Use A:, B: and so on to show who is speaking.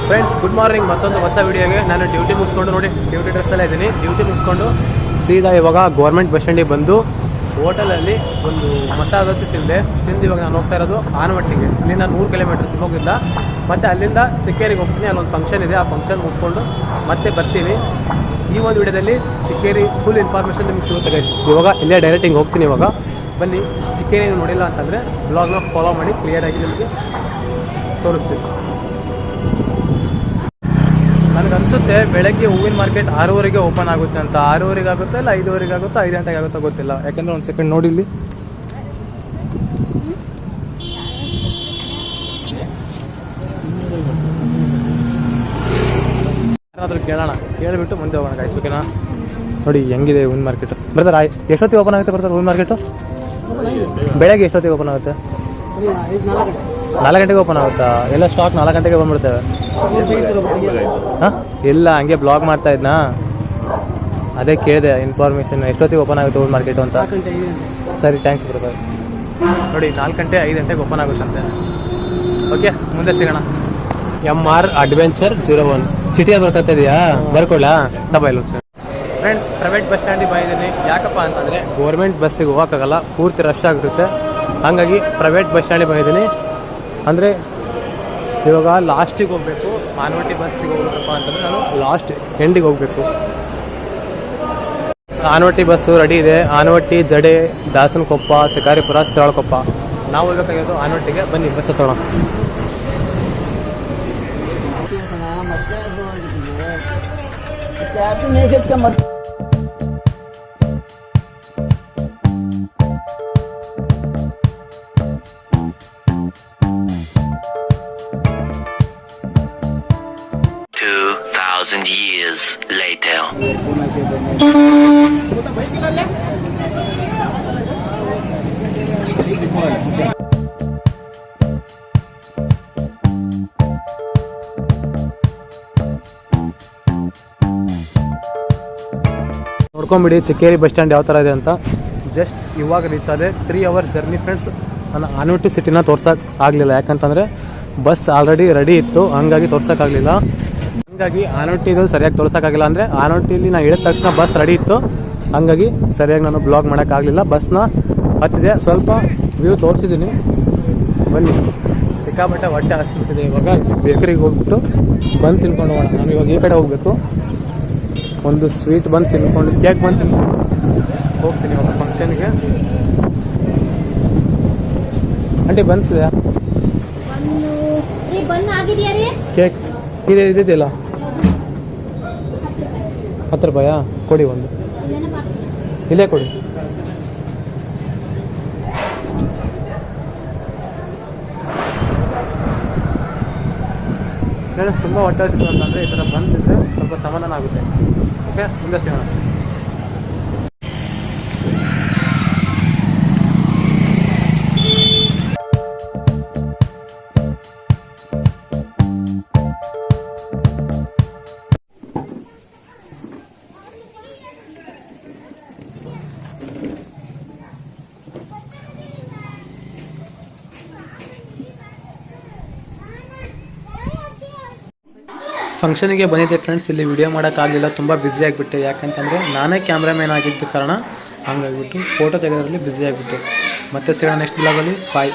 A: Friends good morning. ಮತ್ತೊಂದು ಹೊಸ ವಿಡಿಯೋಗೆ ನಾನು ಡ್ಯೂಟಿ ಮುಗಿಸ್ಕೊಂಡು ನೋಡಿ ಡ್ಯೂಟಿ ಡ್ರೆಸ್ಸಲ್ಲೇ ಇದ್ದೀನಿ. ಡ್ಯೂಟಿ ಮುಗಿಸ್ಕೊಂಡು ಸೀದಾ ಇವಾಗ ಗೌರ್ಮೆಂಟ್ ಬಸ್ ಸ್ಟ್ಯಾಂಡಿಗೆ ಬಂದು ಹೋಟೆಲಲ್ಲಿ ಒಂದು ಮಸಾಲೆ ದೋಸೆ ತಿಂದು ಇವಾಗ ನಾನು ಹೋಗ್ತಾ ಇರೋದು ಆನವಟ್ಟಿಗೆ. ಇಲ್ಲಿಂದ 100 ಕಿಲೋಮೀಟರ್ ಶಿವಮೊಗ್ಗದಿಂದ. ಮತ್ತು ಅಲ್ಲಿಂದ ಚಿಕ್ಕೇರಿಗೆ ಹೋಗ್ತೀನಿ. ಅಲ್ಲೊಂದು ಫಂಕ್ಷನ್ ಇದೆ, ಆ ಫಂಕ್ಷನ್ ಮುಗಿಸ್ಕೊಂಡು ಮತ್ತೆ ಬರ್ತೀನಿ. ಈ ಒಂದು ವಿಡಿಯೋದಲ್ಲಿ ಚಿಕ್ಕೇರಿ ಫುಲ್ ಇನ್ಫಾರ್ಮೇಷನ್ ನಿಮ್ಗೆ ಸಿಗುತ್ತೆ ಗೈಸ್. ಇವಾಗ ಇಲ್ಲೇ ಡೈರೆಕ್ಟಿಂಗ್ ಹೋಗ್ತೀನಿ. ಇವಾಗ ಬನ್ನಿ, ಚಿಕ್ಕೇರಿ ನೀವು ನೋಡಿಲ್ಲ ಅಂತಂದರೆ ಬ್ಲಾಗ್ನ ಫಾಲೋ ಮಾಡಿ, ಕ್ಲಿಯರಾಗಿ ನಿಮಗೆ ತೋರಿಸ್ತೀನಿ. ನನಗನ್ಸುತ್ತೆ ಬೆಳಗ್ಗೆ ಹೂವಿನ ಮಾರ್ಕೆಟ್ 6:30ಗೆ ಓಪನ್ ಆಗುತ್ತೆ ಅಂತ. 6:30 ಆಗುತ್ತೆ, ಇಲ್ಲ 5:30 ಆಗುತ್ತೋ 5 ಗಂಟೆಗೆ ಆಗುತ್ತೋ ಗೊತ್ತಿಲ್ಲ. ಯಾಕೆಂದರೆ ಒಂದು ಸೆಕೆಂಡ್ ನೋಡಿ, ಇಲ್ಲಿ ಯಾರಾದರೂ ಕೇಳೋಣ, ಕೇಳಿಬಿಟ್ಟು ಮುಂದೆ ಹೋಗೋಣ ಗೈಸ್, ಓಕೆನಾ? ನೋಡಿ ಹೆಂಗಿದೆ ಹೂವಿನ ಮಾರ್ಕೆಟ್. ಬರ್ತಾರೆ ಎಷ್ಟೊತ್ತಿಗೆ ಓಪನ್ ಆಗುತ್ತೆ? ಬರ್ತಾರೆ ಹೂವಿನ ಮಾರ್ಕೆಟು ಬೆಳಗ್ಗೆ ಎಷ್ಟೊತ್ತಿಗೆ ಓಪನ್ ಆಗುತ್ತೆ? 4 ಗಂಟೆಗೆ ಓಪನ್ ಆಗುತ್ತಾ? ಎಲ್ಲ ಸ್ಟಾಕ್ 4 ಗಂಟೆಗೆ ಬಂದ್ಬಿಡ್ತೇವೆ. ಹಾಂ, ಇಲ್ಲ ಹಂಗೆ ಬ್ಲಾಗ್ ಮಾಡ್ತಾ ಇದ್ನಾ, ಅದೇ ಕೇಳಿದೆ ಇನ್ಫಾರ್ಮೇಷನ್ ಎಷ್ಟೊತ್ತಿಗೆ ಓಪನ್ ಆಗುತ್ತೆ ಹೂವಿನ ಮಾರ್ಕೆಟು ಅಂತ. ಸರಿ, ಥ್ಯಾಂಕ್ಸ್ ಬ್ರದರ್. ನೋಡಿ 4 ಗಂಟೆ 5 ಗಂಟೆಗೆ ಓಪನ್ ಆಗುತ್ತಂತೆ. ಓಕೆ, ಮುಂದೆ ಸಿಗೋಣ. MR ಅಡ್ವೆಂಚರ್ 01 ಚಿಟಿಯಲ್ಲಿ ಬರ್ಕೊತಿದೆಯಾ? ಬರ್ಕೊಳ್ಳಾ ಡಬಲ್. ಫ್ರೆಂಡ್ಸ್, ಪ್ರೈವೇಟ್ ಬಸ್ ಸ್ಟ್ಯಾಂಡಿಗೆ ಬಂದಿದ್ದೀನಿ. ಯಾಕಪ್ಪ ಅಂತಂದರೆ ಗೌರ್ಮೆಂಟ್ ಬಸ್ಸಿಗೆ ಹೋಗೋಕ್ಕಾಗಲ್ಲ, ಪೂರ್ತಿ ರಶ್ ಆಗಿರುತ್ತೆ. ಹಾಗಾಗಿ ಪ್ರೈವೇಟ್ ಬಸ್ ಸ್ಟ್ಯಾಂಡಿಗೆ ಬಂದಿದ್ದೀನಿ. ಅಂದರೆ ಇವಾಗ ಲಾಸ್ಟಿಗೆ ಹೋಗಬೇಕು. ಆನವಟ್ಟಿ ಬಸ್ಸಿಗೆ ಹೋಗ್ಬೇಕಪ್ಪ ಅಂತಂದರೆ ನಾನು ಲಾಸ್ಟ್ ಎಂಡಿಗೆ ಹೋಗಬೇಕು. ಆನವಟ್ಟಿ ಬಸ್ಸು ರೆಡಿ ಇದೆ. ಆನವಟ್ಟಿ, ಜಡೆ, ದಾಸನಕೊಪ್ಪ, ಶಿಕಾರಿಪುರ, ಶಿರಾಳಕೊಪ್ಪ. ನಾವು ಹೋಗ್ಬೇಕಾಗಿರೋದು ಆನವಟ್ಟಿಗೆ. ಬನ್ನಿ ಬಸ್ ಹತ್ತೋಣ.
B: Years later.
A: ನೋಡ್ಕೊಂಬಿಡಿ ಚಿಕ್ಕೇರಿ ಬಸ್ ಸ್ಟ್ಯಾಂಡ್ ಯಾವ ಥರ ಇದೆ ಅಂತ. ಜಸ್ಟ್ ಇವಾಗ ರೀಚ್ ಆದೆ. 3 ಅವರ್ ಜರ್ನಿ ಫ್ರೆಂಡ್ಸ್. ನಾನು ಆನವಟ್ಟಿ ಸಿಟಿನ ತೋರ್ಸೋಕೆ ಆಗಲಿಲ್ಲ, ಯಾಕಂತಂದರೆ ಬಸ್ ಆಲ್ರೆಡಿ ರೆಡಿ ಇತ್ತು, ಹಂಗಾಗಿ ತೋರ್ಸೋಕ್ಕಾಗಲಿಲ್ಲ. ಹಾಗಾಗಿ ಆನವಟ್ಟಿದು ಸರಿಯಾಗಿ ತೋರ್ಸೋಕ್ಕಾಗಿಲ್ಲ. ಅಂದರೆ ಆನವಟ್ಟಿಲಿ ನಾನು ಹೇಳಿದ ತಕ್ಷಣ ಬಸ್ ರೆಡಿ ಇತ್ತು, ಹಾಗಾಗಿ ಸರಿಯಾಗಿ ನಾನು ಬ್ಲಾಗ್ ಮಾಡೋಕ್ಕಾಗಲಿಲ್ಲ. ಬಸ್ನ ಹತ್ತಿದೆ, ಸ್ವಲ್ಪ ವ್ಯೂ ತೋರಿಸಿದ್ದೀನಿ. ಬನ್ನಿ, ಸಿಕ್ಕಾಪಟ್ಟೆ ಹೊಟ್ಟೆ ಹಸ್ತಿಬಿಟ್ಟಿದೆ. ಇವಾಗ ಬೇಕರಿಗೆ ಹೋಗ್ಬಿಟ್ಟು ಬಂದು ತಿನ್ಕೊಂಡು ಹೋಗೋಣ. ನಾನು ಇವಾಗ ಈ ಕಡೆ ಹೋಗಬೇಕು. ಒಂದು ಸ್ವೀಟ್ ಬಂದು ತಿನ್ಕೊಂಡು, ಕೇಕ್ ಬಂದು ತಿನ್ಕೊಂಡು ಹೋಗ್ತೀನಿ ಇವಾಗ ಫಂಕ್ಷನ್ಗೆ. ಆಂಟಿ ಬನ್ಸಿದೆ ಕೇಕ್ ಇದೆಯಲ್ಲ, 10 ರೂಪಾಯಾ? ಕೊಡಿ, ಒಂದು ಇಲ್ಲೇ ಕೊಡಿ. ಫ್ರೆಂಡ್ಸ್, ತುಂಬ ಹೊಟ್ಟೆ ಹಸಿತು ಅಂತಂದರೆ ಈ ಥರ ಬಂದಿದ್ದರೆ ಸ್ವಲ್ಪ ಸಮಾಧಾನ ಆಗುತ್ತೆ. ಓಕೆ, ಮುಂದೆ ಸಿಗೋಣ. ಫಂಕ್ಷನಿಗೆ ಬಂದಿದ್ದೆ ಫ್ರೆಂಡ್ಸ್. ಇಲ್ಲಿ ವಿಡಿಯೋ ಮಾಡೋಕ್ಕಾಗಲಿಲ್ಲ, ತುಂಬ ಬ್ಯುಸಿ ಆಗಿಬಿಟ್ಟೆ. ಯಾಕಂತಂದರೆ ನಾನೇ ಕ್ಯಾಮ್ರಾಮ್ಯಾನ್ ಆಗಿದ್ದ ಕಾರಣ ಹಂಗಾಗಿಬಿಟ್ಟು ಫೋಟೋ ತೆಗೆಯೋದ್ರಲ್ಲಿ ಬ್ಯುಸಿ ಆಗಿಬಿಟ್ಟು. ಮತ್ತೆ ಸಿಗೋಣ ನೆಕ್ಸ್ಟ್ ಬ್ಲಾಗಲ್ಲಿ. ಬಾಯ್.